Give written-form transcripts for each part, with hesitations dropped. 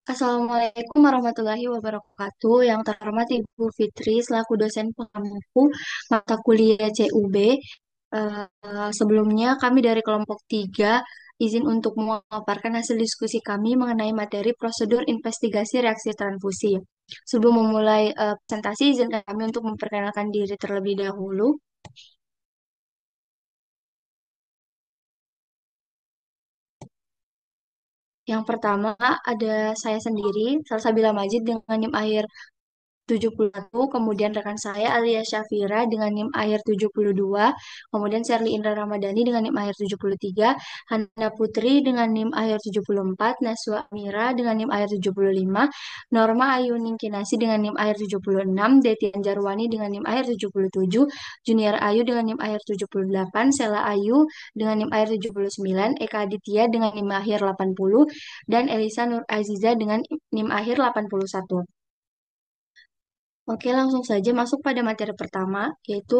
Assalamualaikum warahmatullahi wabarakatuh. Yang terhormat Ibu Fitri selaku dosen pengampu mata kuliah CUB. Sebelumnya kami dari kelompok 3 izin untuk memaparkan hasil diskusi kami mengenai materi prosedur investigasi reaksi transfusi. Sebelum memulai presentasi, izinkan kami untuk memperkenalkan diri terlebih dahulu. Yang pertama ada saya sendiri, Salsabila Majid dengan NIM akhir 71, kemudian rekan saya Alia Syafira dengan NIM akhir 72, kemudian Sherly Indra Ramadhani dengan NIM akhir 73, Hana Putri dengan NIM akhir 74, Naswa Mira dengan NIM akhir 75, Norma Ayu Ningkinasi dengan NIM akhir 76, Deti Anjarwani dengan NIM akhir 77, Junior Ayu dengan NIM akhir 78, Sela Ayu dengan NIM akhir 79, Eka Aditya dengan NIM akhir 80, dan Elisa Nur Aziza dengan NIM akhir 81. Oke, langsung saja masuk pada materi pertama, yaitu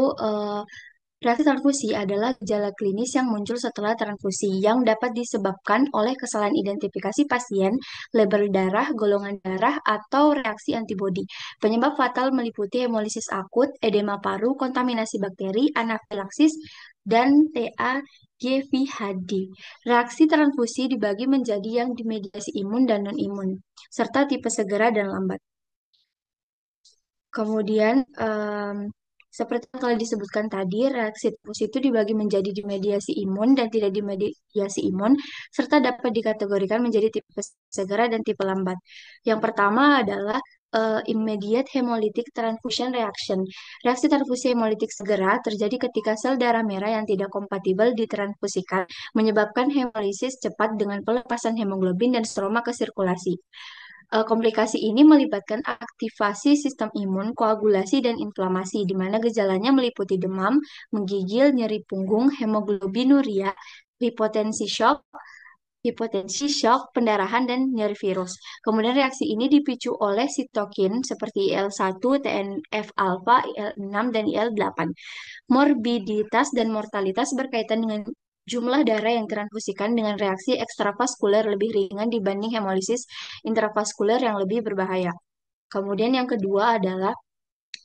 reaksi transfusi adalah gejala klinis yang muncul setelah transfusi yang dapat disebabkan oleh kesalahan identifikasi pasien, label darah, golongan darah, atau reaksi antibodi. Penyebab fatal meliputi hemolisis akut, edema paru, kontaminasi bakteri, anafilaksis, dan TAGVHD. Reaksi transfusi dibagi menjadi yang dimediasi imun dan non-imun, serta tipe segera dan lambat. Kemudian, seperti yang telah disebutkan tadi, reaksi tipus itu dibagi menjadi dimediasi imun dan tidak dimediasi imun, serta dapat dikategorikan menjadi tipe segera dan tipe lambat. Yang pertama adalah immediate hemolytic transfusion reaction. Reaksi transfusi hemolitik segera terjadi ketika sel darah merah yang tidak kompatibel ditransfusikan, menyebabkan hemolisis cepat dengan pelepasan hemoglobin dan stroma ke sirkulasi. Komplikasi ini melibatkan aktivasi sistem imun, koagulasi, dan inflamasi, di mana gejalanya meliputi demam, menggigil, nyeri punggung, hemoglobinuria, hipotensi shock, pendarahan, dan nyeri virus. Kemudian reaksi ini dipicu oleh sitokin seperti IL-1, TNF-alfa, IL-6, dan IL-8. Morbiditas dan mortalitas berkaitan dengan jumlah darah yang ditransfusikan dengan reaksi ekstravaskuler lebih ringan dibanding hemolisis intravaskuler yang lebih berbahaya. Kemudian yang kedua adalah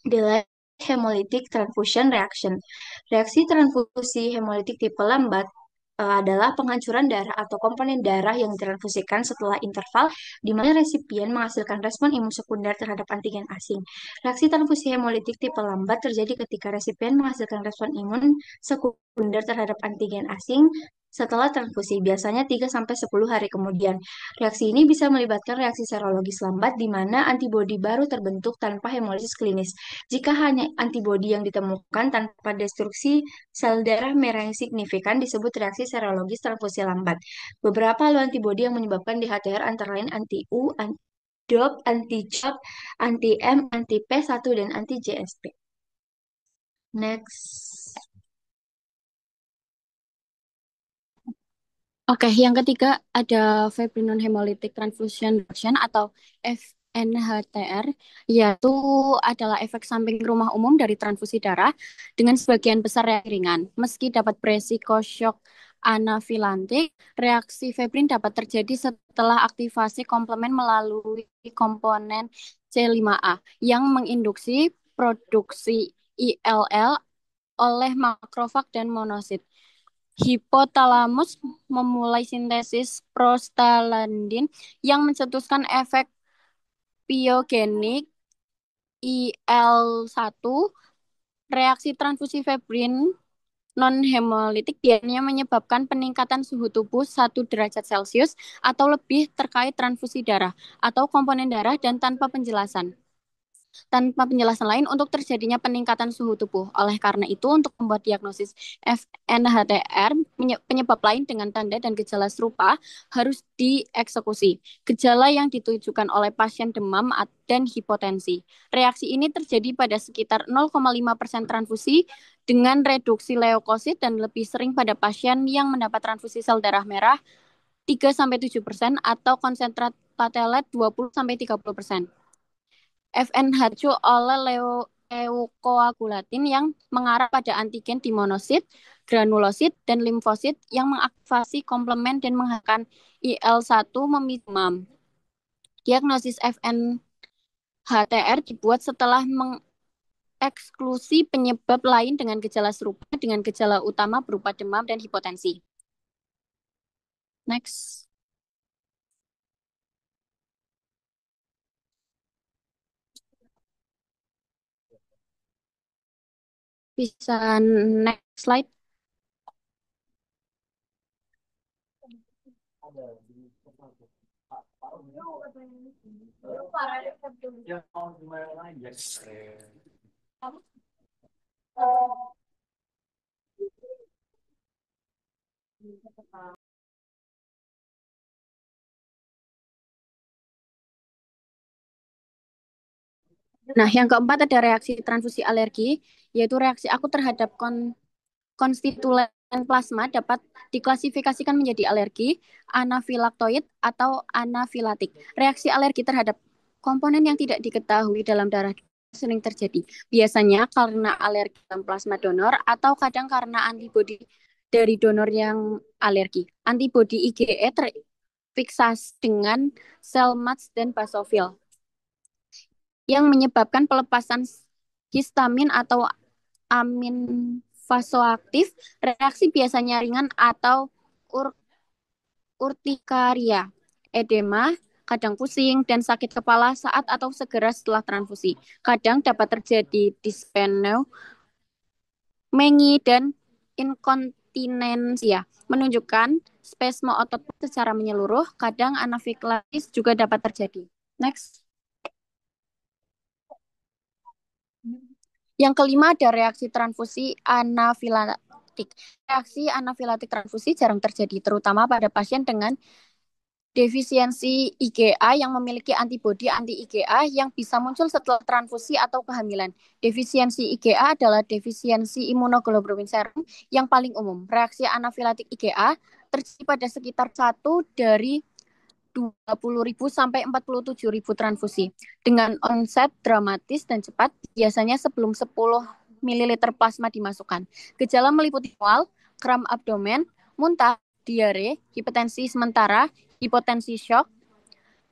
delayed hemolytic transfusion reaction. Reaksi transfusi hemolitik tipe lambat adalah penghancuran darah atau komponen darah yang ditransfusikan setelah interval di mana resipien menghasilkan respon imun sekunder terhadap antigen asing. Reaksi transfusi hemolitik tipe lambat terjadi ketika resipien menghasilkan respon imun sekunder terhadap antigen asing setelah transfusi, biasanya 3-10 hari kemudian. Reaksi ini bisa melibatkan reaksi serologis lambat di mana antibodi baru terbentuk tanpa hemolisis klinis. Jika hanya antibodi yang ditemukan tanpa destruksi sel darah merah yang signifikan disebut reaksi serologis transfusi lambat. Beberapa halo antibodi yang menyebabkan DHTR antara lain anti-U, anti-DOP, anti-CHOP, anti-M, anti-P1, dan anti-GSP. Next. Oke, yang ketiga ada Febrinone Hemolytic Transfusion Reaction atau FNHTR, yaitu adalah efek samping rumah umum dari transfusi darah dengan sebagian besar reaksi ringan. Meski dapat beresiko shock anafilantik, reaksi febrin dapat terjadi setelah aktivasi komplement melalui komponen C5A yang menginduksi produksi ILL oleh makrofag dan monosit. Hipotalamus memulai sintesis prostaglandin yang mencetuskan efek piogenik IL-1. Reaksi transfusi febrin non-hemolitik biasanya menyebabkan peningkatan suhu tubuh 1 derajat Celcius atau lebih terkait transfusi darah atau komponen darah dan tanpa penjelasan lain untuk terjadinya peningkatan suhu tubuh. Oleh karena itu, untuk membuat diagnosis FNHTR, penyebab lain dengan tanda dan gejala serupa harus dieksekusi. Gejala yang ditujukan oleh pasien demam dan hipotensi. Reaksi ini terjadi pada sekitar 0,5% transfusi dengan reduksi leukosit dan lebih sering pada pasien yang mendapat transfusi sel darah merah 3-7% atau konsentrat platelet 20-30%. FNH2 oleh leukoagulatin yang mengarah pada antigen di monosit, granulosit, dan limfosit yang mengaktifasi komplement dan menghasilkan IL-1 memicu demam. Diagnosis FNHTR dibuat setelah eksklusi penyebab lain dengan gejala serupa dengan gejala utama berupa demam dan hipotensi. Next. Bisa next slide. Nah, yang keempat ada reaksi transfusi alergi, yaitu reaksi akut terhadap konstituen plasma dapat diklasifikasikan menjadi alergi, anafilaktoid, atau anafilatik. Reaksi alergi terhadap komponen yang tidak diketahui dalam darah sering terjadi. Biasanya karena alergi dalam plasma donor atau kadang karena antibodi dari donor yang alergi. Antibodi IgE terfiksasi dengan sel MATS dan basofil yang menyebabkan pelepasan histamin atau amin vasoaktif. Reaksi biasanya ringan atau ur urtikaria, edema, kadang pusing, dan sakit kepala saat atau segera setelah transfusi. Kadang dapat terjadi dispneu, mengi, dan inkontinensia, menunjukkan spasme otot secara menyeluruh. Kadang anafilaksis juga dapat terjadi. Next. Yang kelima ada reaksi transfusi anafilaktik. Reaksi anafilaktik transfusi jarang terjadi, terutama pada pasien dengan defisiensi IgA yang memiliki antibodi anti-IgA yang bisa muncul setelah transfusi atau kehamilan. Defisiensi IgA adalah defisiensi imunoglobulin serum yang paling umum. Reaksi anafilaktik IgA terjadi pada sekitar 1 dari 20.000 sampai 47.000 transfusi. Dengan onset dramatis dan cepat, biasanya sebelum 10 ml plasma dimasukkan. Gejala meliputi mual, kram abdomen, muntah, diare, hipertensi sementara, hipotensi shock,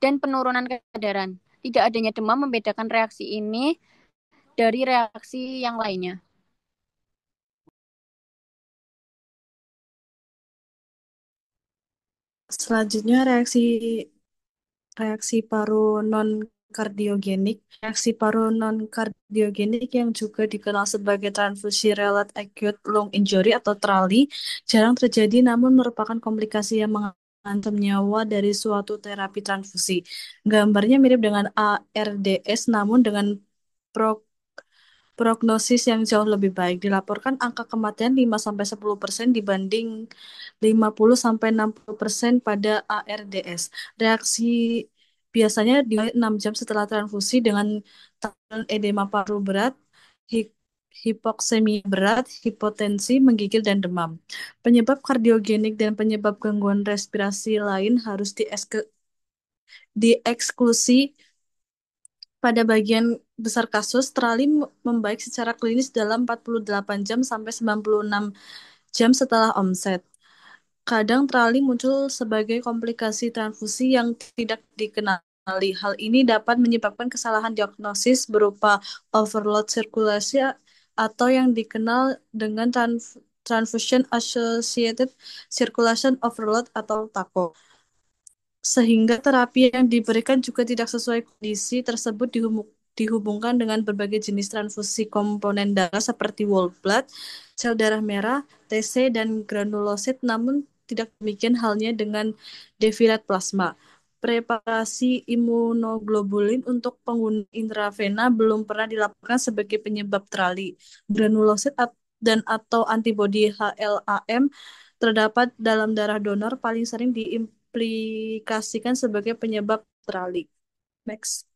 dan penurunan kesadaran. Tidak adanya demam membedakan reaksi ini dari reaksi yang lainnya. Selanjutnya reaksi paru non kardiogenik. Reaksi paru non kardiogenik yang juga dikenal sebagai transfusi-related acute lung injury atau TRALI jarang terjadi namun merupakan komplikasi yang mengancam nyawa dari suatu terapi transfusi. Gambarnya mirip dengan ARDS namun dengan prognosis yang jauh lebih baik. Dilaporkan angka kematian 5-10% dibanding 50-60% pada ARDS. Reaksi biasanya di 6 jam setelah transfusi dengan tekanan edema paru berat, hipoksemia berat, hipotensi, menggigil, dan demam. Penyebab kardiogenik dan penyebab gangguan respirasi lain harus dieksklusi. Pada bagian besar kasus, trali membaik secara klinis dalam 48 jam sampai 96 jam setelah onset. Kadang trali muncul sebagai komplikasi transfusi yang tidak dikenali. Hal ini dapat menyebabkan kesalahan diagnosis berupa overload sirkulasi atau yang dikenal dengan transfusion associated circulation overload atau TACO. Sehingga terapi yang diberikan juga tidak sesuai kondisi tersebut dihubungkan dengan berbagai jenis transfusi komponen darah seperti whole blood, sel darah merah, TC, dan granulosit, namun tidak demikian halnya dengan defilat plasma. Preparasi imunoglobulin untuk pengguna intravena belum pernah dilaporkan sebagai penyebab trali. Granulosit dan atau antibodi HLA-M terdapat dalam darah donor paling sering diimplikasikan sebagai penyebab trali. Next.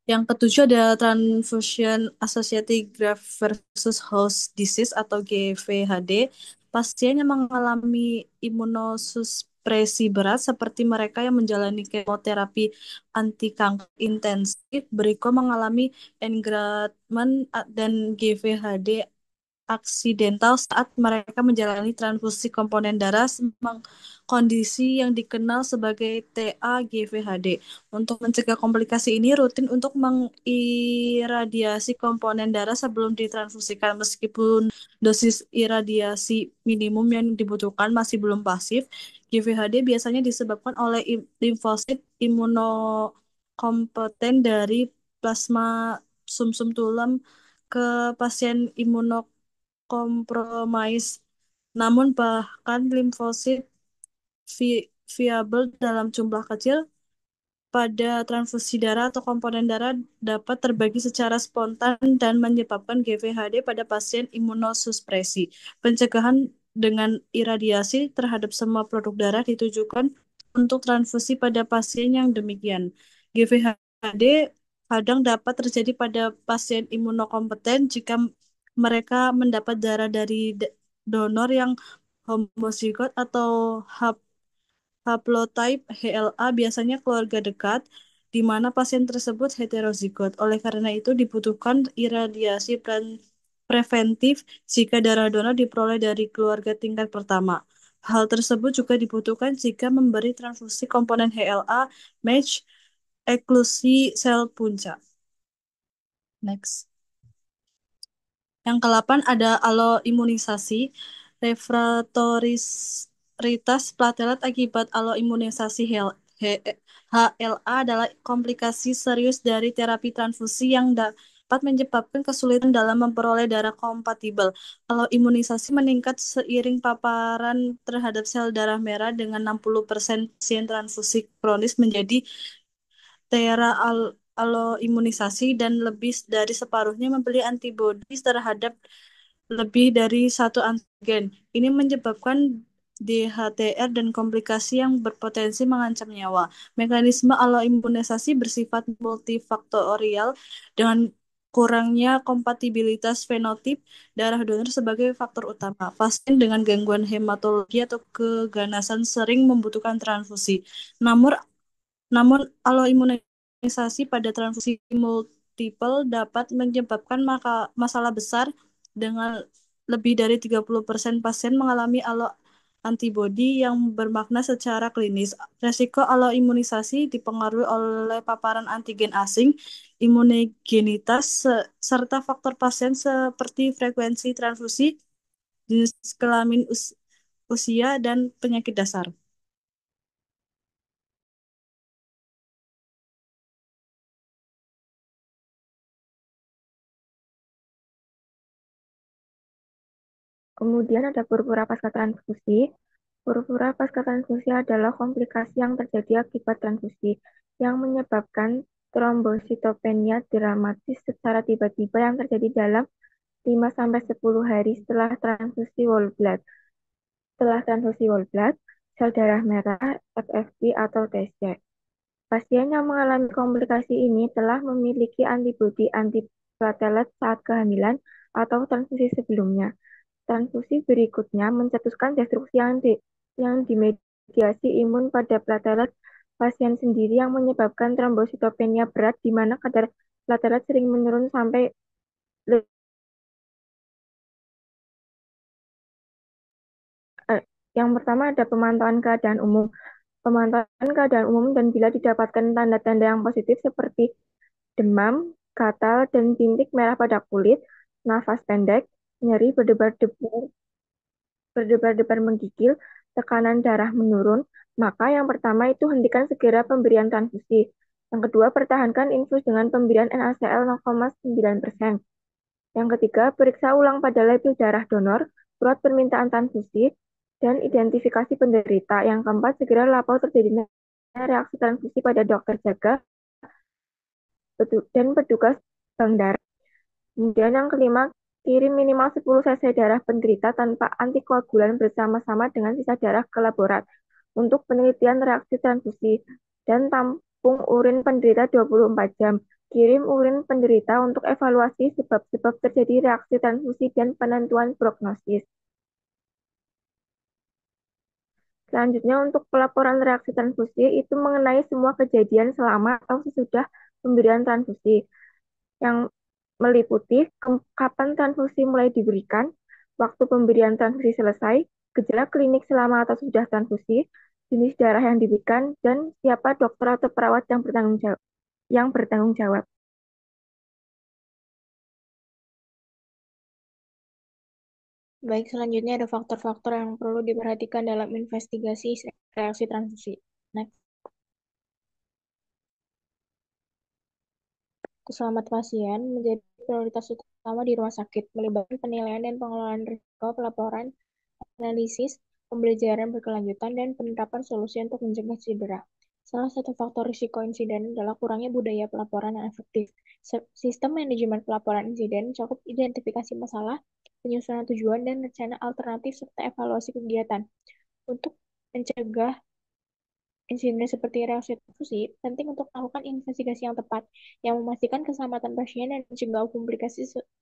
Yang ketujuh ada Transfusion Associated Graft versus Host Disease atau GVHD. Pasien yang mengalami imunosupresi berat seperti mereka yang menjalani kemoterapi anti kanker intensif berikut mengalami engraftment dan GVHD aksidental saat mereka menjalani transfusi komponen darah, kondisi yang dikenal sebagai TAGVHD. Untuk mencegah komplikasi ini, rutin untuk mengiradiasi komponen darah sebelum ditransfusikan. Meskipun dosis iradiasi minimum yang dibutuhkan masih belum pasif, GVHD biasanya disebabkan oleh limfosit imunokompeten dari plasma sumsum tulang ke pasien imunokompromis. Namun bahkan limfosit viabel dalam jumlah kecil pada transfusi darah atau komponen darah dapat terbagi secara spontan dan menyebabkan GVHD pada pasien imunosupresi. Pencegahan dengan iradiasi terhadap semua produk darah ditujukan untuk transfusi pada pasien yang demikian. GVHD kadang dapat terjadi pada pasien imunokompeten jika mereka mendapat darah dari donor yang homozigot atau haplotype HLA, biasanya keluarga dekat, di mana pasien tersebut heterozigot. Oleh karena itu dibutuhkan iradiasi preventif jika darah donor diperoleh dari keluarga tingkat pertama. Hal tersebut juga dibutuhkan jika memberi transfusi komponen HLA match eksklusi sel punca. Next. Yang ke-8 ada aloimunisasi. Refraktoritas platelet akibat aloimunisasi HLA adalah komplikasi serius dari terapi transfusi yang dapat menyebabkan kesulitan dalam memperoleh darah kompatibel. Aloimunisasi meningkat seiring paparan terhadap sel darah merah dengan 60% pasien transfusi kronis menjadi aloimunisasi dan lebih dari separuhnya membeli antibodi terhadap lebih dari satu antigen. Ini menyebabkan DHTR dan komplikasi yang berpotensi mengancam nyawa. Mekanisme aloimunisasi bersifat multifaktorial dengan kurangnya kompatibilitas fenotip darah donor sebagai faktor utama. Pasien dengan gangguan hematologi atau keganasan sering membutuhkan transfusi. Namun aloimunisasi pada transfusi multiple dapat menyebabkan masalah besar dengan lebih dari 30% pasien mengalami antibodi yang bermakna secara klinis. Resiko aloimunisasi dipengaruhi oleh paparan antigen asing, imunogenitas, serta faktor pasien seperti frekuensi transfusi, jenis kelamin, usia, dan penyakit dasar. Kemudian ada purpura pasca transfusi. Purpura pasca transfusi adalah komplikasi yang terjadi akibat transfusi yang menyebabkan trombositopenia dramatis secara tiba-tiba yang terjadi dalam 5-10 hari setelah transfusi whole blood. Setelah transfusi whole blood, sel darah merah, FFP atau TC. Pasien yang mengalami komplikasi ini telah memiliki antibodi antiplatelet saat kehamilan atau transfusi sebelumnya. Transfusi berikutnya mencetuskan destruksi yang dimediasi imun pada platelet pasien sendiri yang menyebabkan trombositopenia berat di mana kadar platelet sering menurun sampai yang pertama ada pemantauan keadaan umum. Pemantauan keadaan umum dan bila didapatkan tanda-tanda yang positif seperti demam, gatal, dan bintik merah pada kulit, nafas pendek, nyeri, berdebar-debar menggigil, tekanan darah menurun, maka yang pertama itu hentikan segera pemberian transfusi. Yang kedua, pertahankan infus dengan pemberian NaCl 0,9%. Yang ketiga, periksa ulang pada label darah donor, surat permintaan transfusi, dan identifikasi penderita. Yang keempat, segera lapor terjadinya reaksi transfusi pada dokter jaga dan petugas bank darah. Kemudian yang kelima, kirim minimal 10 cc darah penderita tanpa antikoagulan bersama-sama dengan sisa darah ke laborat untuk penelitian reaksi transfusi dan tampung urin penderita 24 jam. Kirim urin penderita untuk evaluasi sebab-sebab terjadi reaksi transfusi dan penentuan prognosis. Selanjutnya untuk pelaporan reaksi transfusi itu mengenai semua kejadian selama atau sesudah pemberian transfusi yang meliputi kapan transfusi mulai diberikan, waktu pemberian transfusi selesai, gejala klinik selama atau sudah transfusi, jenis darah yang diberikan, dan siapa dokter atau perawat yang bertanggung jawab. Baik, selanjutnya ada faktor-faktor yang perlu diperhatikan dalam investigasi reaksi transfusi. Next. Keselamatan pasien menjadi prioritas utama di rumah sakit, melibatkan penilaian dan pengelolaan risiko, pelaporan, analisis, pembelajaran berkelanjutan, dan penerapan solusi untuk mencegah cedera. Salah satu faktor risiko insiden adalah kurangnya budaya pelaporan yang efektif. Sistem manajemen pelaporan insiden mencakup identifikasi masalah, penyusunan tujuan, dan rencana alternatif serta evaluasi kegiatan. Untuk mencegah insiden seperti reaksi transfusi, penting untuk melakukan investigasi yang tepat, yang memastikan keselamatan pasien dan mencegah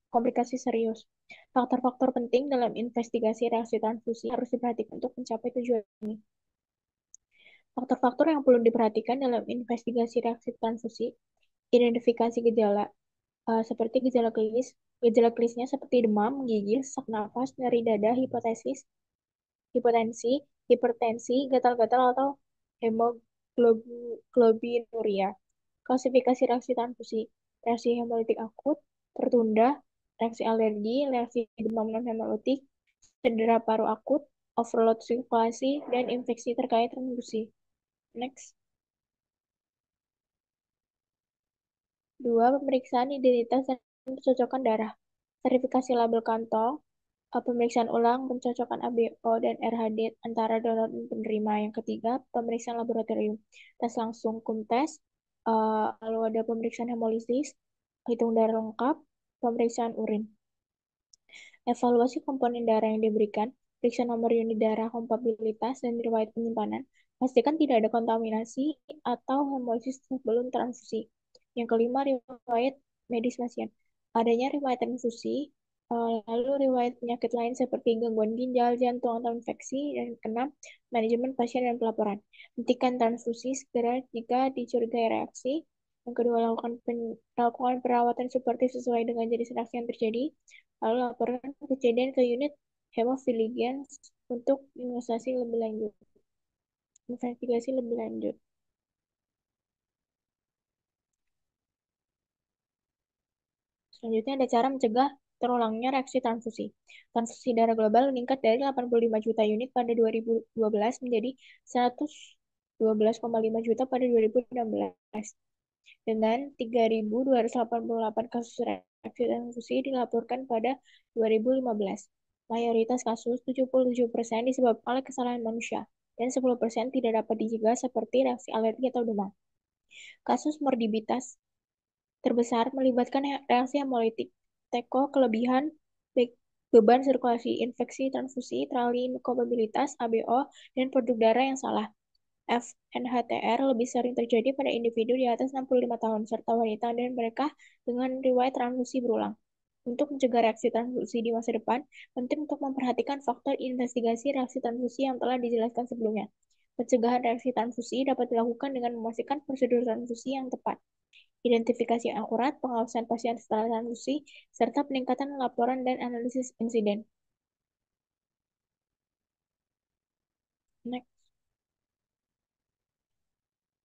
komplikasi serius. Faktor-faktor penting dalam investigasi reaksi transfusi harus diperhatikan untuk mencapai tujuan ini. Faktor-faktor yang perlu diperhatikan dalam investigasi reaksi transfusi, identifikasi gejala, seperti gejala klinis. Gejala klinisnya seperti demam, menggigil, sesak nafas, nyeri dada, hipotensi, hipertensi, gatal-gatal, atau hemoglobinuria. Klasifikasi reaksi transfusi. Reaksi hemolitik akut, tertunda, reaksi alergi, reaksi demam non-hemolitik, cedera paru akut, overload sirkulasi, dan infeksi terkait transfusi. Next. 2. Pemeriksaan identitas dan pencocokan darah. Verifikasi label kantong, pemeriksaan ulang, pencocokan ABO dan RHD antara donor dan penerima. Yang ketiga, pemeriksaan laboratorium. Tes langsung tes, lalu ada pemeriksaan hemolisis, hitung darah lengkap, pemeriksaan urin. Evaluasi komponen darah yang diberikan, periksa nomor unit darah, kompatibilitas, dan riwayat penyimpanan. Pastikan tidak ada kontaminasi atau hemolisis sebelum transfusi. Yang kelima, riwayat medis pasien. Adanya riwayat transfusi, lalu riwayat penyakit lain seperti gangguan ginjal, jantung, atau infeksi. Dan keenam, manajemen pasien dan pelaporan. Hentikan transfusi segera jika dicurigai reaksi. Yang kedua, lakukan perawatan suportif sesuai dengan jenis reaksi yang terjadi. Lalu laporkan kejadian ke unit hemophiligence untuk investigasi lebih lanjut. Selanjutnya ada cara mencegah terulangnya reaksi transfusi. Transfusi darah global meningkat dari 85 juta unit pada 2012 menjadi 112,5 juta pada 2016. Dengan 3.288 kasus reaksi transfusi dilaporkan pada 2015. Mayoritas kasus, 77%, disebabkan oleh kesalahan manusia, dan 10% tidak dapat dicegah seperti reaksi alergi atau demam. Kasus morbiditas terbesar melibatkan reaksi hemolitik, teko, kelebihan, beban sirkulasi, infeksi transfusi, trali kompatibilitas, ABO, dan produk darah yang salah. FNHTR lebih sering terjadi pada individu di atas 65 tahun, serta wanita dan mereka dengan riwayat transfusi berulang. Untuk mencegah reaksi transfusi di masa depan, penting untuk memperhatikan faktor investigasi reaksi transfusi yang telah dijelaskan sebelumnya. Pencegahan reaksi transfusi dapat dilakukan dengan memastikan prosedur transfusi yang tepat, identifikasi yang akurat, pengawasan pasien setelah transfusi, serta peningkatan laporan dan analisis insiden. Next.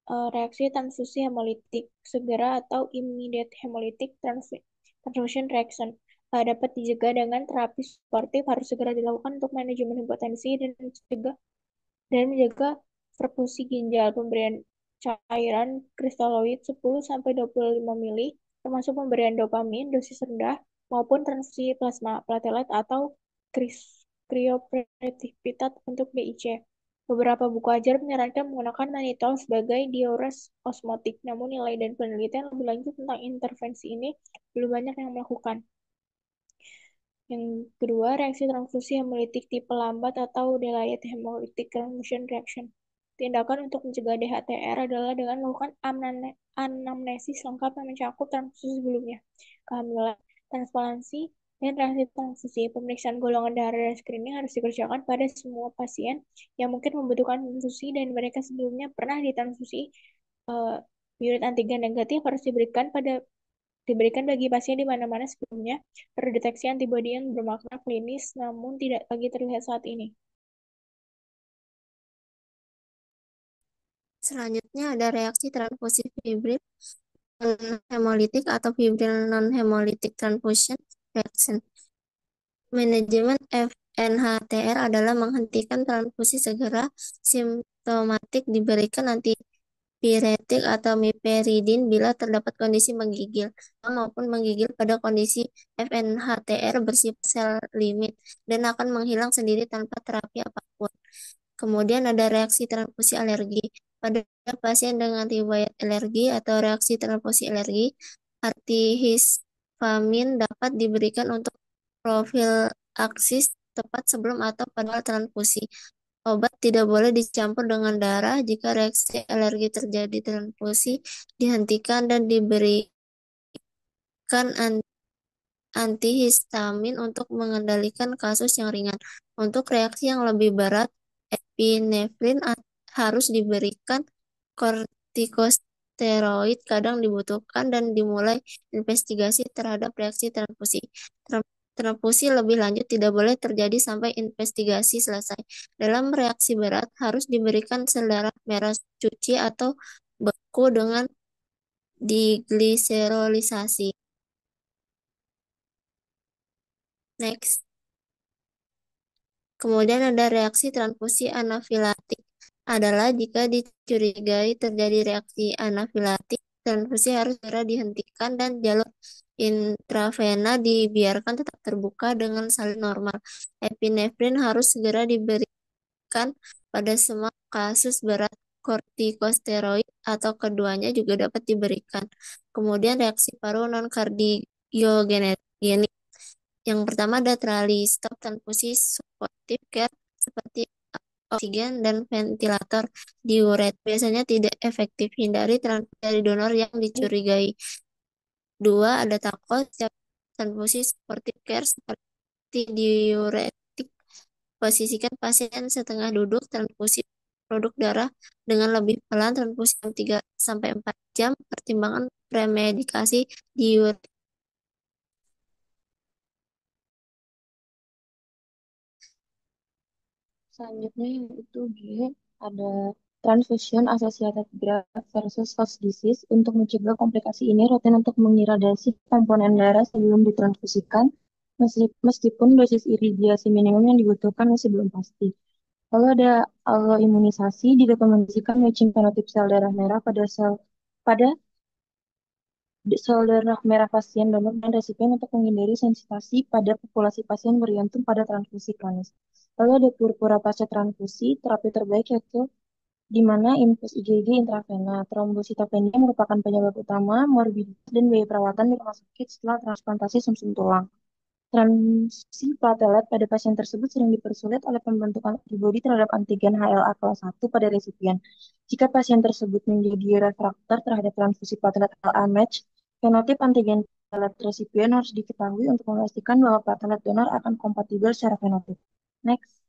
Reaksi transfusi hemolitik segera atau immediate hemolytic transfusion reaction dapat dicegah dengan terapi suportif, harus segera dilakukan untuk manajemen hipotensi dan menjaga perfusi ginjal. Pemberian cairan kristaloid 10-25 ml, termasuk pemberian dopamin dosis rendah maupun transfusi plasma platelet atau krioprecipitat untuk BIC. Beberapa buku ajar menyarankan menggunakan mannitol sebagai diuretik osmotik, namun nilai dan penelitian lebih lanjut tentang intervensi ini belum banyak yang melakukan. Yang kedua, reaksi transfusi hemolitik tipe lambat atau delayed hemolytic transfusion reaction. Tindakan untuk mencegah DHTR adalah dengan melakukan anamnesis lengkap yang mencakup transfusi sebelumnya, kehamilan, transplantasi, dan reaksi transfusi. Pemeriksaan golongan darah dan screening harus dikerjakan pada semua pasien yang mungkin membutuhkan transfusi dan mereka sebelumnya pernah ditransfusi. Unit antigen negatif harus diberikan pada Diberikan bagi pasien di mana-mana sebelumnya terdeteksi antibodi yang bermakna klinis namun tidak lagi terlihat saat ini. Selanjutnya ada reaksi transfusi fibril non-hemolitik atau fibril non-hemolitic transfusion reaction. Manajemen FNHTR adalah menghentikan transfusi segera simptomatik, diberikan antipiretik atau miperidin bila terdapat kondisi menggigil maupun menggigil pada kondisi FNHTR bersifat sel limit dan akan menghilang sendiri tanpa terapi apapun. Kemudian ada reaksi transfusi alergi. Pada pasien dengan riwayat alergi atau reaksi transfusi alergi, artihistamine dapat diberikan untuk profilaksis tepat sebelum atau pada transfusi. Obat tidak boleh dicampur dengan darah. Jika reaksi alergi terjadi, transfusi dihentikan dan diberikan antihistamin untuk mengendalikan kasus yang ringan. Untuk reaksi yang lebih berat, epinefrin harus diberikan. Kortikosteroid kadang dibutuhkan dan dimulai investigasi terhadap reaksi transfusi. Transfusi lebih lanjut tidak boleh terjadi sampai investigasi selesai. Dalam reaksi berat harus diberikan sel darah merah cuci atau beku dengan digliserolisa. Next. Kemudian ada reaksi transfusi anafilaktik. Adalah jika dicurigai terjadi reaksi anafilaktik, transfusi harus segera dihentikan dan jalur intravena dibiarkan tetap terbuka dengan salin normal. Epinefrin harus segera diberikan pada semua kasus berat. Kortikosteroid atau keduanya juga dapat diberikan. Kemudian reaksi paru non-kardiogenik. Yang pertama ada stop transfusi supportive care seperti oksigen dan ventilator diuret. Biasanya tidak efektif. Hindari transfusi dari donor yang dicurigai. Dua, ada takut setiap transfusi supportive care seperti diuretik. Posisikan pasien setengah duduk, transfusi produk darah dengan lebih pelan, transfusi 3 sampai 4 jam, pertimbangan premedikasi diuretik. Selanjutnya yaitu G, ada transfusion associated graft versus host disease. Untuk mencegah komplikasi ini, rutin untuk mengiradasi komponen darah sebelum ditransfusikan, meskipun dosis iridiasi minimum yang dibutuhkan masih belum pasti. Lalu ada alloimunisasi, direkomendasikan matching fenotip sel darah merah pada sel darah merah pasien donor dan resipien untuk menghindari sensitasi pada populasi pasien bergantung pada transfusi kronis. Lalu ada purpura pasca transfusi, terapi terbaik yaitu di mana infus IgG intravena. Trombositopenia merupakan penyebab utama morbiditas dan biaya perawatan di rumah sakit setelah transplantasi sumsum tulang. Transfusi platelet pada pasien tersebut sering dipersulit oleh pembentukan antibodi terhadap antigen HLA kelas 1 pada resipien. Jika pasien tersebut menjadi refraktor terhadap transfusi platelet HLA match, fenotip antigen platelet resipien harus diketahui untuk memastikan bahwa platelet donor akan kompatibel secara fenotip. Next.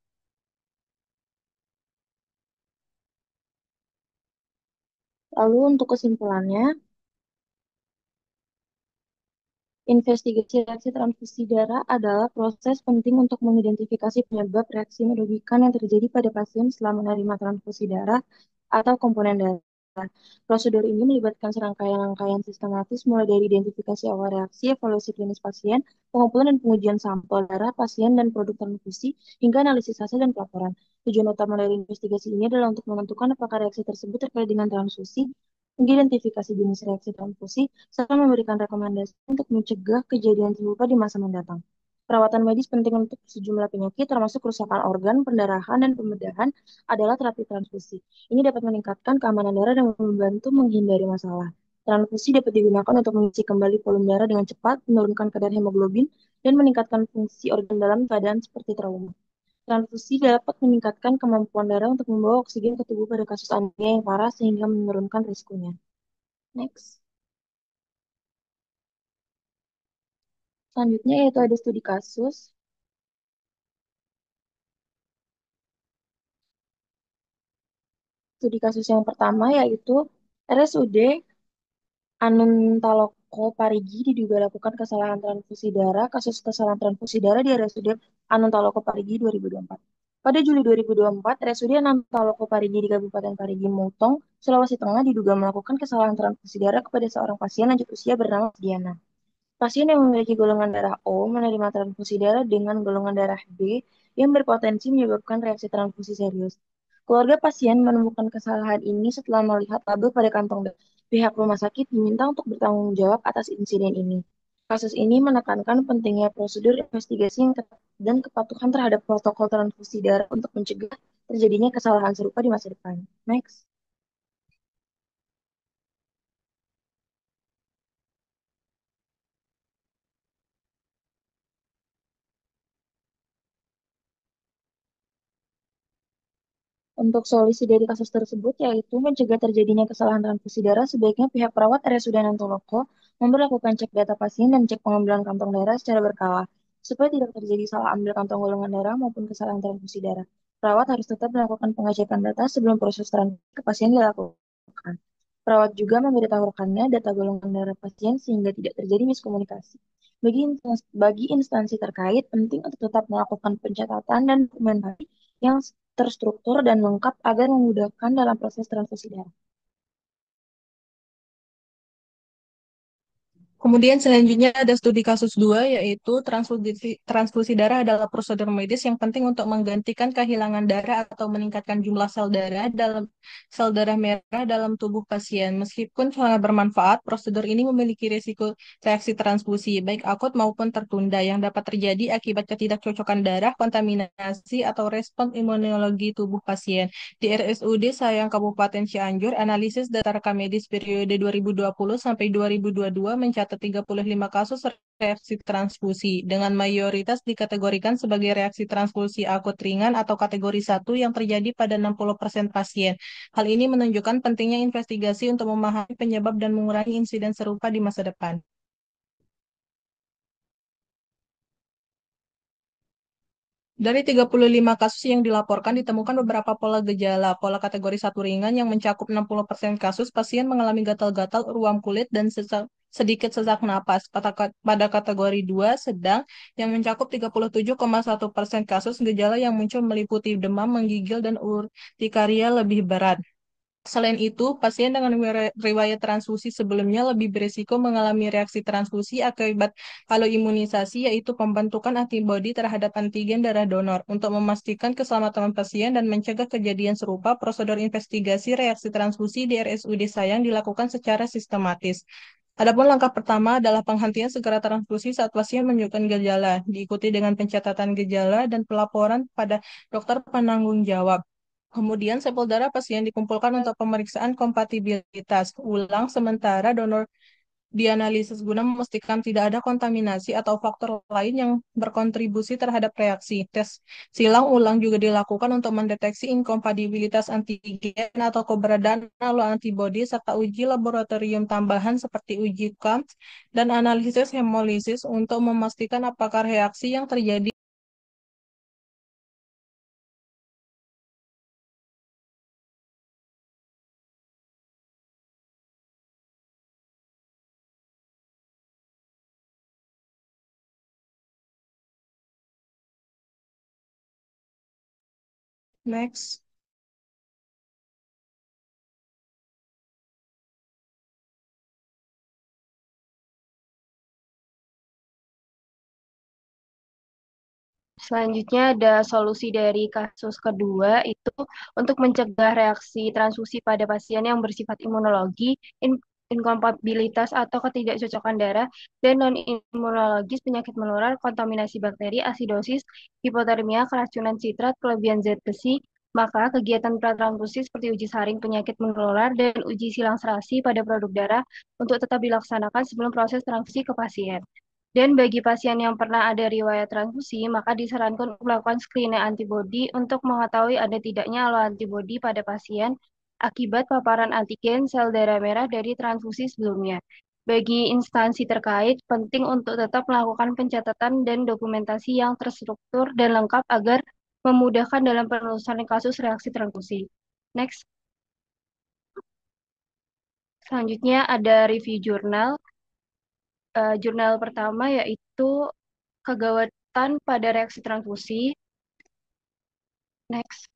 Lalu untuk kesimpulannya, investigasi reaksi transfusi darah adalah proses penting untuk mengidentifikasi penyebab reaksi merugikan yang terjadi pada pasien setelah menerima transfusi darah atau komponen darah. Prosedur ini melibatkan serangkaian rangkaian sistematis mulai dari identifikasi awal reaksi, evaluasi klinis pasien, pengumpulan dan pengujian sampel darah pasien dan produk transfusi, hingga analisis hasil dan pelaporan. Tujuan utama dari investigasi ini adalah untuk menentukan apakah reaksi tersebut terkait dengan transfusi, mengidentifikasi jenis reaksi transfusi, serta memberikan rekomendasi untuk mencegah kejadian serupa di masa mendatang. Perawatan medis penting untuk sejumlah penyakit, termasuk kerusakan organ, pendarahan, dan pembedahan, adalah terapi transfusi. Ini dapat meningkatkan keamanan darah dan membantu menghindari masalah. Transfusi dapat digunakan untuk mengisi kembali volume darah dengan cepat, menurunkan kadar hemoglobin, dan meningkatkan fungsi organ dalam keadaan seperti trauma. Transfusi dapat meningkatkan kemampuan darah untuk membawa oksigen ke tubuh pada kasus anemia yang parah sehingga menurunkan risikonya. Next. Selanjutnya yaitu ada studi kasus. Studi kasus yang pertama yaitu RSUD Anuntaloko Loko Parigi diduga lakukan kesalahan transfusi darah. Kasus kesalahan transfusi darah di RSUD Anantaloko Parigi 2024. Pada Juli 2024, RSUD Anantaloko Parigi di Kabupaten Parigi Mutong, Sulawesi Tengah diduga melakukan kesalahan transfusi darah kepada seorang pasien lanjut usia bernama Diana. Pasien yang memiliki golongan darah O menerima transfusi darah dengan golongan darah B yang berpotensi menyebabkan reaksi transfusi serius. Keluarga pasien menemukan kesalahan ini setelah melihat label pada kantong darah. Pihak rumah sakit diminta untuk bertanggung jawab atas insiden ini. Kasus ini menekankan pentingnya prosedur investigasi yang ketat dan kepatuhan terhadap protokol transfusi darah untuk mencegah terjadinya kesalahan serupa di masa depan. Next. Untuk solusi dari kasus tersebut yaitu mencegah terjadinya kesalahan transfusi darah, sebaiknya pihak perawat RSUD Nantoloko memperlakukan cek data pasien dan cek pengambilan kantong darah secara berkala, supaya tidak terjadi salah ambil kantong golongan darah maupun kesalahan transfusi darah. Perawat harus tetap melakukan pengecekan data sebelum proses transfusi ke pasien dilakukan. Perawat juga memberitahu rekannya data golongan darah pasien sehingga tidak terjadi miskomunikasi. Bagi instansi terkait, penting untuk tetap melakukan pencatatan dan dokumentasi yang terstruktur dan lengkap agar memudahkan dalam proses transfusi darah. Kemudian selanjutnya ada studi kasus 2, yaitu transfusi darah adalah prosedur medis yang penting untuk menggantikan kehilangan darah atau meningkatkan jumlah sel darah merah dalam tubuh pasien. Meskipun sangat bermanfaat, prosedur ini memiliki risiko reaksi transfusi, baik akut maupun tertunda, yang dapat terjadi akibat ketidakcocokan darah, kontaminasi, atau respons imunologi tubuh pasien. Di RSUD Sayang Kabupaten Cianjur, analisis data rekam medis periode 2020 sampai 2022 mencatat 35 kasus reaksi transfusi, dengan mayoritas dikategorikan sebagai reaksi transfusi akut ringan atau kategori 1 yang terjadi pada 60% pasien. Hal ini menunjukkan pentingnya investigasi untuk memahami penyebab dan mengurangi insiden serupa di masa depan. Dari 35 kasus yang dilaporkan, ditemukan beberapa pola gejala. Pola kategori 1 ringan yang mencakup 60% kasus, pasien mengalami gatal-gatal ruam kulit dan sedikit sesak napas. Pada kategori 2 sedang yang mencakup 37,1% kasus, gejala yang muncul meliputi demam, menggigil, dan urtikaria lebih berat. Selain itu, pasien dengan riwayat transfusi sebelumnya lebih berisiko mengalami reaksi transfusi akibat haloimunisasi, yaitu pembentukan antibodi terhadap antigen darah donor. Untuk memastikan keselamatan pasien dan mencegah kejadian serupa, prosedur investigasi reaksi transfusi di RSUD Sayang dilakukan secara sistematis. Adapun langkah pertama adalah penghentian segera transfusi saat pasien menunjukkan gejala, diikuti dengan pencatatan gejala dan pelaporan pada dokter penanggung jawab. Kemudian sampel darah pasien dikumpulkan untuk pemeriksaan kompatibilitas ulang sementara donor dianalisis guna memastikan tidak ada kontaminasi atau faktor lain yang berkontribusi terhadap reaksi. Tes silang ulang juga dilakukan untuk mendeteksi inkompatibilitas antigen atau keberadaan antibodi serta uji laboratorium tambahan seperti uji CAMS dan analisis hemolisis untuk memastikan apakah reaksi yang terjadi. Next. Selanjutnya ada solusi dari kasus kedua, itu untuk mencegah reaksi transfusi pada pasien yang bersifat imunologi, inkompatibilitas atau ketidakcocokan darah, dan non-imunologis, penyakit menular, kontaminasi bakteri, asidosis, hipotermia, keracunan sitrat, kelebihan zat besi. Maka kegiatan pratransfusi seperti uji saring penyakit menular dan uji silang serasi pada produk darah untuk tetap dilaksanakan sebelum proses transfusi ke pasien. Dan bagi pasien yang pernah ada riwayat transfusi, maka disarankan untuk melakukan screening antibodi untuk mengetahui ada tidaknya autoantibodi pada pasien akibat paparan antigen sel darah merah dari transfusi sebelumnya. Bagi instansi terkait, penting untuk tetap melakukan pencatatan dan dokumentasi yang terstruktur dan lengkap agar memudahkan dalam penelusuran kasus reaksi transfusi. Next. Selanjutnya ada review jurnal. jurnal pertama yaitu kegawatan pada reaksi transfusi. Next.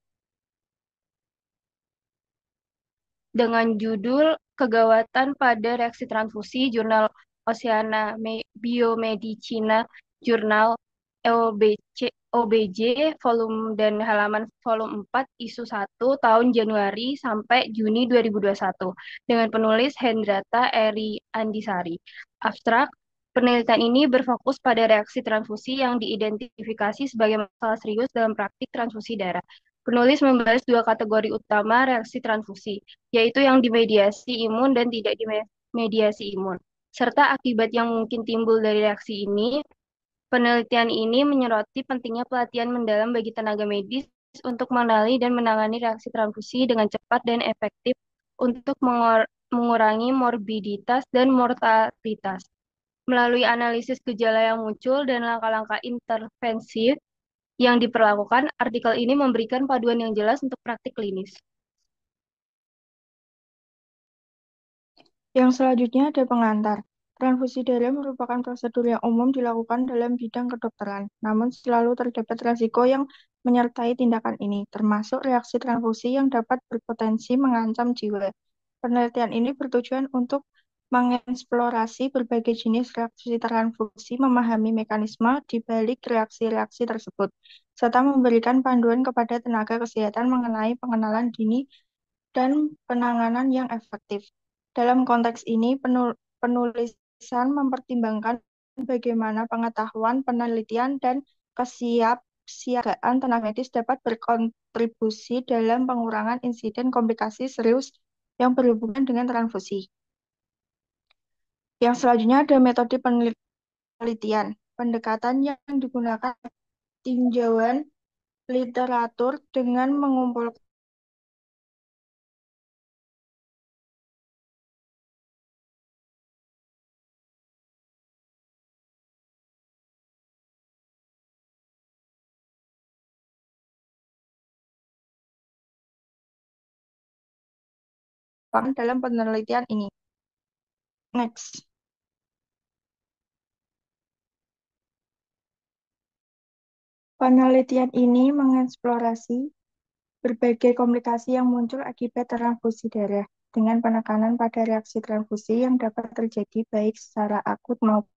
Dengan judul Kegawatan pada Reaksi Transfusi, Jurnal Oceana Biomedicina, Jurnal OBJ, volume dan halaman volume 4, isu 1, tahun Januari sampai Juni 2021, dengan penulis Hendrata Eri Andisari. Abstrak, penelitian ini berfokus pada reaksi transfusi yang diidentifikasi sebagai masalah serius dalam praktik transfusi darah. Penulis membahas dua kategori utama reaksi transfusi, yaitu yang dimediasi imun dan tidak dimediasi imun, serta akibat yang mungkin timbul dari reaksi ini. Penelitian ini menyoroti pentingnya pelatihan mendalam bagi tenaga medis untuk mengenali dan menangani reaksi transfusi dengan cepat dan efektif untuk mengurangi morbiditas dan mortalitas. Melalui analisis gejala yang muncul dan langkah-langkah intervensi yang diperlakukan, artikel ini memberikan paduan yang jelas untuk praktik klinis. Yang selanjutnya ada pengantar. Transfusi darah merupakan prosedur yang umum dilakukan dalam bidang kedokteran, namun selalu terdapat risiko yang menyertai tindakan ini, termasuk reaksi transfusi yang dapat berpotensi mengancam jiwa. Penelitian ini bertujuan untuk mengeksplorasi berbagai jenis reaksi transfusi, memahami mekanisme di balik reaksi-reaksi tersebut, serta memberikan panduan kepada tenaga kesehatan mengenai pengenalan dini dan penanganan yang efektif. Dalam konteks ini, penulisan mempertimbangkan bagaimana pengetahuan, penelitian, dan kesiapsiagaan tenaga medis dapat berkontribusi dalam pengurangan insiden komplikasi serius yang berhubungan dengan transfusi. Yang selanjutnya ada metode penelitian. Pendekatan yang digunakan tinjauan literatur dengan mengumpulkan dalam penelitian ini. Next. Penelitian ini mengeksplorasi berbagai komplikasi yang muncul akibat transfusi darah, dengan penekanan pada reaksi transfusi yang dapat terjadi baik secara akut maupun.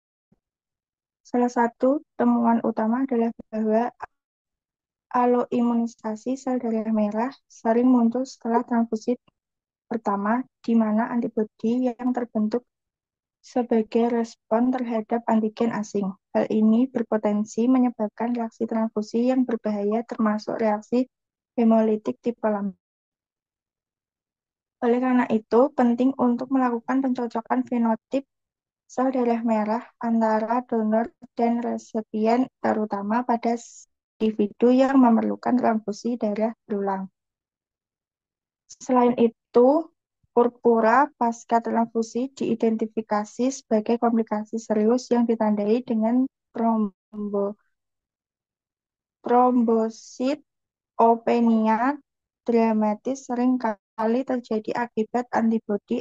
Salah satu temuan utama adalah bahwa aloimunisasi sel darah merah sering muncul setelah transfusi pertama, di mana antibodi yang terbentuk sebagai respon terhadap antigen asing. Hal ini berpotensi menyebabkan reaksi transfusi yang berbahaya, termasuk reaksi hemolitik tipe lambat. Oleh karena itu, penting untuk melakukan pencocokan fenotip sel darah merah antara donor dan resipien, terutama pada individu yang memerlukan transfusi darah berulang. Selain itu, purpura pasca transfusi diidentifikasi sebagai komplikasi serius yang ditandai dengan trombositopenia dramatis sering kali terjadi akibat antibodi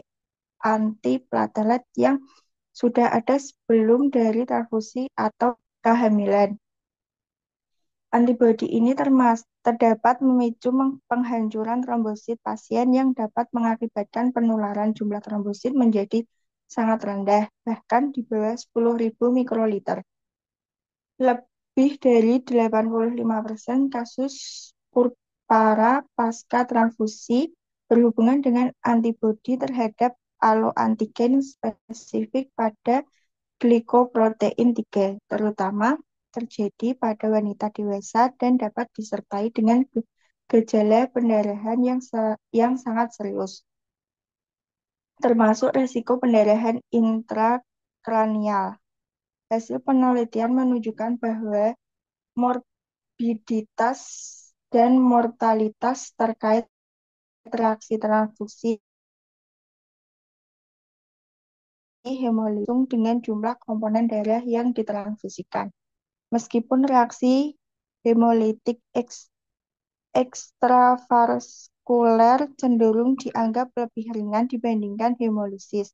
antiplatelet yang sudah ada sebelum dari transfusi atau kehamilan. Antibodi ini terdapat memicu penghancuran trombosit pasien yang dapat mengakibatkan penularan jumlah trombosit menjadi sangat rendah, bahkan di bawah 10.000 mikroliter. Lebih dari 85% kasus purpura pasca transfusi berhubungan dengan antibodi terhadap aloantigen spesifik pada glikoprotein 3, terutama terjadi pada wanita dewasa dan dapat disertai dengan gejala pendarahan yang sangat serius, termasuk resiko pendarahan intrakranial. Hasil penelitian menunjukkan bahwa morbiditas dan mortalitas terkait reaksi transfusi hemolitik dengan jumlah komponen darah yang ditransfusikan. Meskipun reaksi hemolitik ekstravaskuler cenderung dianggap lebih ringan dibandingkan hemolisis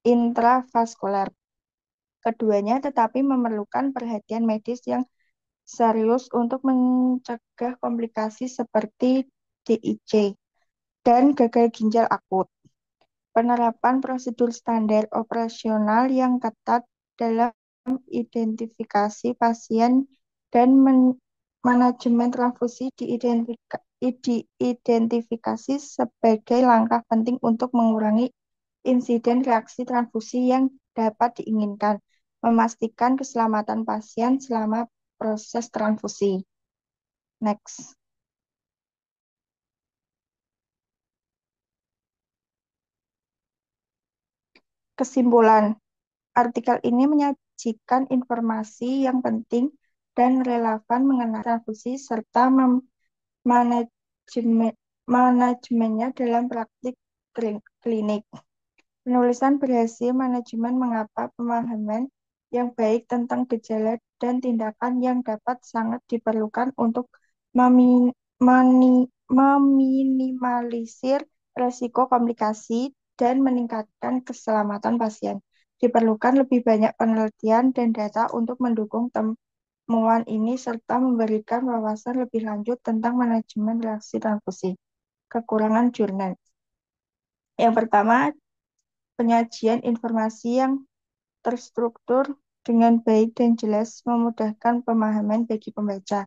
intravaskuler. Keduanya tetapi memerlukan perhatian medis yang serius untuk mencegah komplikasi seperti DIC dan gagal ginjal akut. Penerapan prosedur standar operasional yang ketat dalam identifikasi pasien dan manajemen transfusi diidentifikasi sebagai langkah penting untuk mengurangi insiden reaksi transfusi yang dapat diinginkan, memastikan keselamatan pasien selama proses transfusi. Next. Kesimpulan, artikel ini menyajikan informasi yang penting dan relevan mengenai transfusi serta manajemennya dalam praktik klinik. Penulisan berhasil manajemen mengapa pemahaman yang baik tentang gejala dan tindakan yang dapat sangat diperlukan untuk meminimalisir resiko komplikasi dan meningkatkan keselamatan pasien. Diperlukan lebih banyak penelitian dan data untuk mendukung temuan ini serta memberikan wawasan lebih lanjut tentang manajemen reaksi transfusi. Kekurangan jurnal. Yang pertama, penyajian informasi yang terstruktur dengan baik dan jelas memudahkan pemahaman bagi pembaca.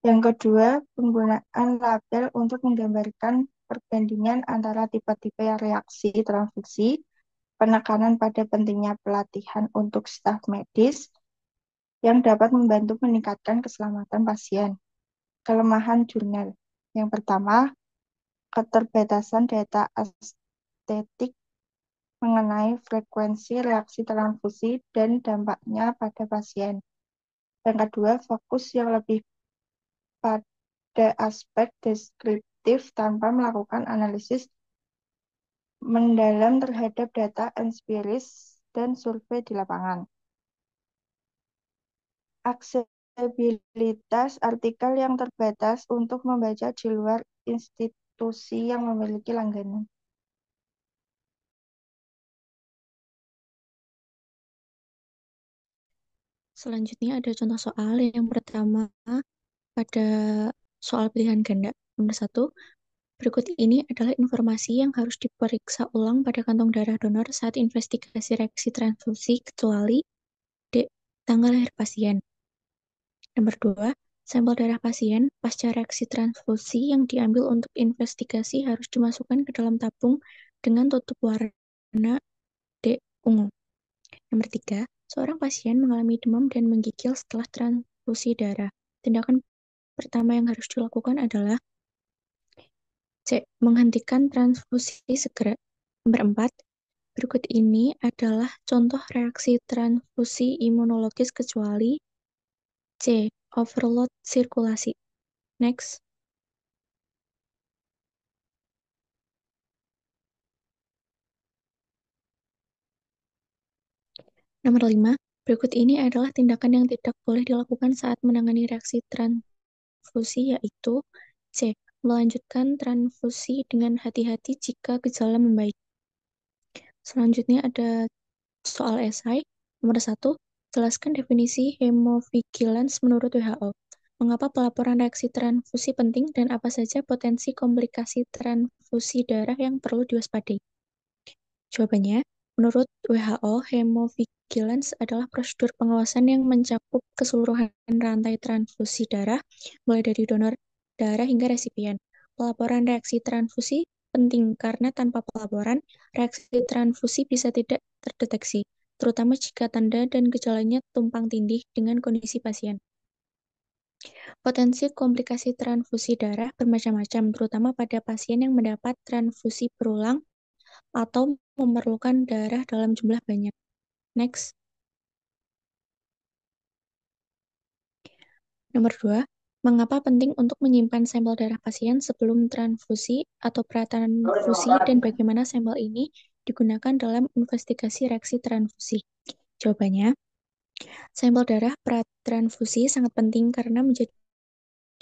Yang kedua, penggunaan label untuk menggambarkan perbandingan antara tipe-tipe reaksi transfusi, penekanan pada pentingnya pelatihan untuk staf medis yang dapat membantu meningkatkan keselamatan pasien. Kelemahan jurnal. Yang pertama, keterbatasan data estetik mengenai frekuensi reaksi transfusi dan dampaknya pada pasien. Yang kedua, fokus yang lebih pada aspek deskriptif tanpa melakukan analisis mendalam terhadap data empiris dan survei di lapangan. Aksesibilitas artikel yang terbatas untuk membaca di luar institusi yang memiliki langganan. Selanjutnya ada contoh soal. Yang pertama pada soal pilihan ganda. Nomor 1, berikut ini adalah informasi yang harus diperiksa ulang pada kantong darah donor saat investigasi reaksi transfusi kecuali D. Tanggal lahir pasien. Nomor 2, sampel darah pasien pasca reaksi transfusi yang diambil untuk investigasi harus dimasukkan ke dalam tabung dengan tutup warna D. Ungu. Nomor 3, seorang pasien mengalami demam dan menggigil setelah transfusi darah. Tindakan pertama yang harus dilakukan adalah C. Menghentikan transfusi segera. Nomor 4, berikut ini adalah contoh reaksi transfusi imunologis kecuali C. Overload sirkulasi. Next. Nomor 5, berikut ini adalah tindakan yang tidak boleh dilakukan saat menangani reaksi transfusi, yaitu C. Melanjutkan transfusi dengan hati-hati jika gejala membaik. Selanjutnya ada soal esai. Nomor 1, jelaskan definisi hemovigilance menurut WHO. Mengapa pelaporan reaksi transfusi penting dan apa saja potensi komplikasi transfusi darah yang perlu diwaspadai? Jawabannya, menurut WHO, hemovigilance adalah prosedur pengawasan yang mencakup keseluruhan rantai transfusi darah, mulai dari donor darah hingga resipien. Pelaporan reaksi transfusi penting karena tanpa pelaporan, reaksi transfusi bisa tidak terdeteksi, terutama jika tanda dan gejalanya tumpang tindih dengan kondisi pasien. Potensi komplikasi transfusi darah bermacam-macam, terutama pada pasien yang mendapat transfusi berulang atau memerlukan darah dalam jumlah banyak. Next. Nomor 2, mengapa penting untuk menyimpan sampel darah pasien sebelum transfusi atau pratransfusi dan bagaimana sampel ini digunakan dalam investigasi reaksi transfusi? Jawabannya, sampel darah pratransfusi sangat penting karena menjadi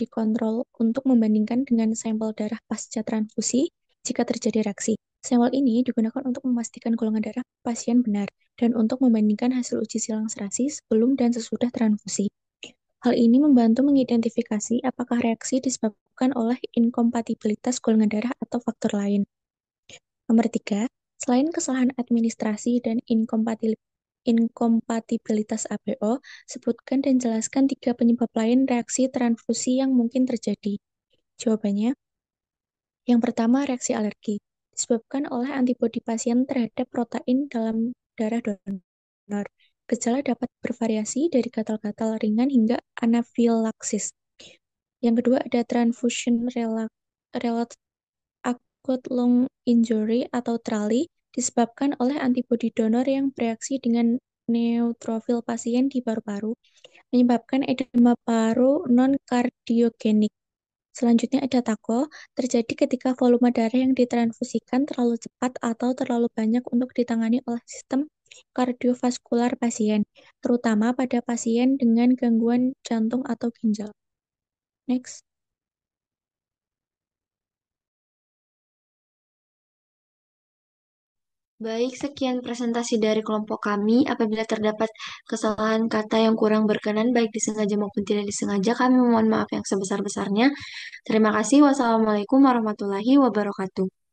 kontrol untuk membandingkan dengan sampel darah pasca transfusi jika terjadi reaksi. Sampel ini digunakan untuk memastikan golongan darah pasien benar dan untuk membandingkan hasil uji silang serasi sebelum dan sesudah transfusi. Hal ini membantu mengidentifikasi apakah reaksi disebabkan oleh inkompatibilitas golongan darah atau faktor lain. Nomor 3, selain kesalahan administrasi dan inkompatibilitas ABO, sebutkan dan jelaskan 3 penyebab lain reaksi transfusi yang mungkin terjadi. Jawabannya, yang pertama reaksi alergi, disebabkan oleh antibodi pasien terhadap protein dalam darah donor. Gejala dapat bervariasi dari gatal-gatal ringan hingga anafilaksis. Yang kedua ada transfusion-related acute lung injury atau TRALI, disebabkan oleh antibodi donor yang bereaksi dengan neutrofil pasien di paru-paru, menyebabkan edema paru non-kardiogenik. Selanjutnya ada TACO, terjadi ketika volume darah yang ditransfusikan terlalu cepat atau terlalu banyak untuk ditangani oleh sistem kardiovaskular pasien, terutama pada pasien dengan gangguan jantung atau ginjal. Next. Baik, sekian presentasi dari kelompok kami. Apabila terdapat kesalahan kata yang kurang berkenan, baik disengaja maupun tidak disengaja, kami mohon maaf yang sebesar-besarnya. Terima kasih. Wassalamualaikum warahmatullahi wabarakatuh.